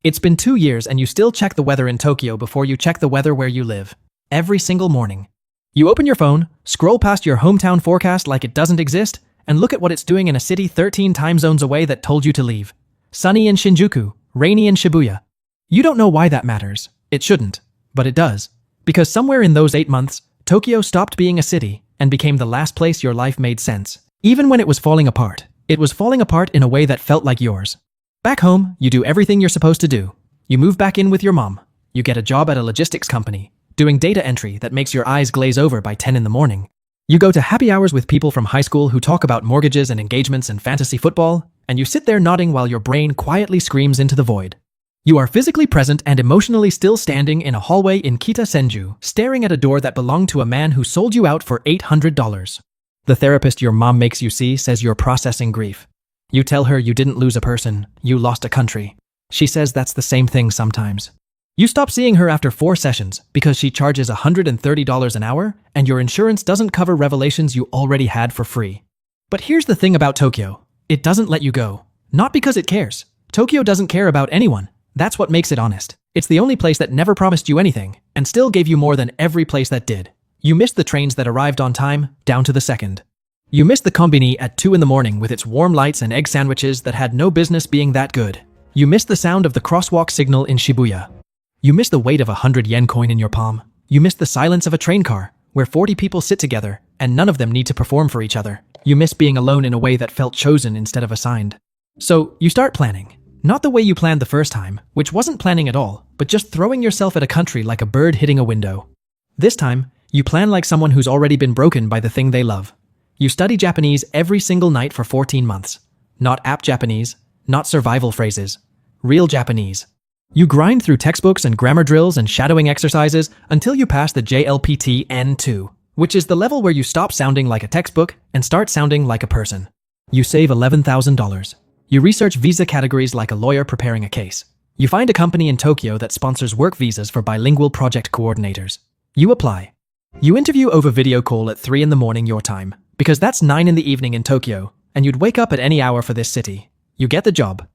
It's been 2 years and you still check the weather in Tokyo before you check the weather where you live. Every single morning. You open your phone, scroll past your hometown forecast like it doesn't exist, and look at what it's doing in a city 13 time zones away that told you to leave. Sunny in Shinjuku, rainy in Shibuya. You don't know why that matters. It shouldn't. But it does. Because somewhere in those 8 months, Tokyo stopped being a city and became the last place your life made sense. Even when it was falling apart, it was falling apart in a way that felt like yours. Back home, you do everything you're supposed to do. You move back in with your mom. You get a job at a logistics company, doing data entry that makes your eyes glaze over by 10 in the morning. You go to happy hours with people from high school who talk about mortgages and engagements and fantasy football, and you sit there nodding while your brain quietly screams into the void. You are physically present and emotionally still standing in a hallway in Kita Senju, staring at a door that belonged to a man who sold you out for $800. The therapist your mom makes you see says you're processing grief. You tell her you didn't lose a person, you lost a country. She says that's the same thing sometimes. You stop seeing her after 4 sessions because she charges $130 an hour and your insurance doesn't cover revelations you already had for free. But here's the thing about Tokyo. It doesn't let you go. Not because it cares. Tokyo doesn't care about anyone. That's what makes it honest. It's the only place that never promised you anything and still gave you more than every place that did. You missed the trains that arrived on time, down to the second. You missed the combini at 2 in the morning with its warm lights and egg sandwiches that had no business being that good. You missed the sound of the crosswalk signal in Shibuya. You missed the weight of a 100 yen coin in your palm. You missed the silence of a train car, where 40 people sit together, and none of them need to perform for each other. You miss being alone in a way that felt chosen instead of assigned. So, you start planning. Not the way you planned the first time, which wasn't planning at all, but just throwing yourself at a country like a bird hitting a window. This time, you plan like someone who's already been broken by the thing they love. You study Japanese every single night for 14 months. Not app Japanese, not survival phrases. Real Japanese. You grind through textbooks and grammar drills and shadowing exercises until you pass the JLPT N2, which is the level where you stop sounding like a textbook and start sounding like a person. You save $11,000. You research visa categories like a lawyer preparing a case. You find a company in Tokyo that sponsors work visas for bilingual project coordinators. You apply. You interview over video call at 3 in the morning your time, because that's 9 in the evening in Tokyo, and you'd wake up at any hour for this city. You get the job.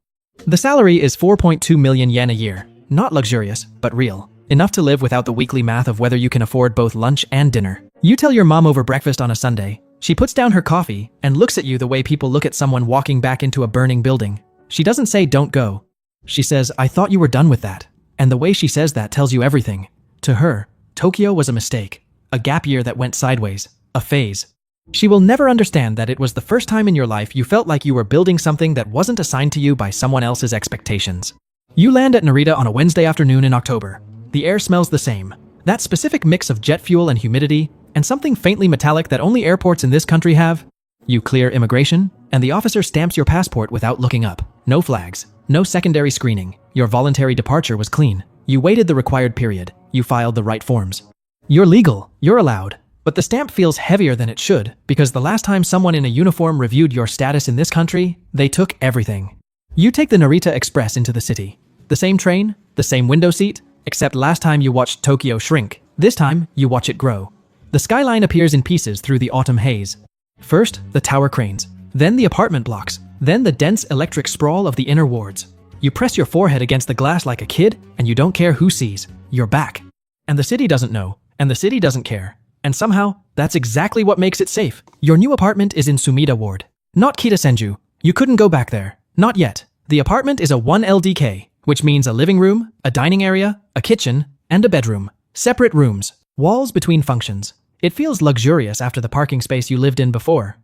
The salary is 4.2 million yen a year. Not luxurious, but real. Enough to live without the weekly math of whether you can afford both lunch and dinner. You tell your mom over breakfast on a Sunday. She puts down her coffee and looks at you the way people look at someone walking back into a burning building. She doesn't say don't go. She says, I thought you were done with that. And the way she says that tells you everything. To her, Tokyo was a mistake. A gap year that went sideways. A phase. She will never understand that it was the first time in your life you felt like you were building something that wasn't assigned to you by someone else's expectations. You land at Narita on a Wednesday afternoon in October. The air smells the same. That specific mix of jet fuel and humidity, and something faintly metallic that only airports in this country have. You clear immigration, and the officer stamps your passport without looking up. No flags. No secondary screening. Your voluntary departure was clean. You waited the required period. You filed the right forms. You're legal. You're allowed. But the stamp feels heavier than it should, because the last time someone in a uniform reviewed your status in this country, they took everything. You take the Narita Express into the city. The same train, the same window seat, except last time you watched Tokyo shrink. This time, you watch it grow. The skyline appears in pieces through the autumn haze. First, the tower cranes, then the apartment blocks, then the dense electric sprawl of the inner wards. You press your forehead against the glass like a kid, and you don't care who sees. You're back. And the city doesn't know, and the city doesn't care. And somehow, that's exactly what makes it safe. Your new apartment is in Sumida Ward. Not Kita Senju. You couldn't go back there. Not yet. The apartment is a 1LDK, which means a living room, a dining area, a kitchen, and a bedroom. Separate rooms. Walls between functions. It feels luxurious after the parking space you lived in before.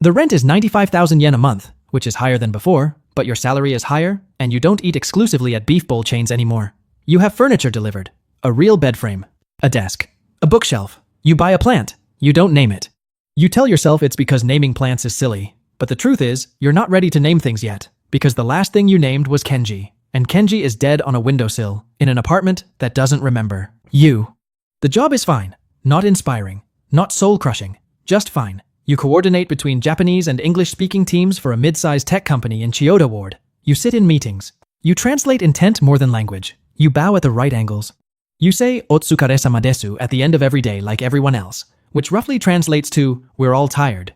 The rent is 95,000 yen a month, which is higher than before, but your salary is higher, and you don't eat exclusively at beef bowl chains anymore. You have furniture delivered. A real bed frame. A desk. A bookshelf. You buy a plant. You don't name it. You tell yourself it's because naming plants is silly. But the truth is, you're not ready to name things yet, because the last thing you named was Kenji. And Kenji is dead on a windowsill, in an apartment that doesn't remember you. The job is fine. Not inspiring. Not soul-crushing. Just fine. You coordinate between Japanese and English-speaking teams for a mid-sized tech company in Chiyoda Ward. You sit in meetings. You translate intent more than language. You bow at the right angles. You say "Otsukare-sama desu" at the end of every day like everyone else, which roughly translates to "we're all tired."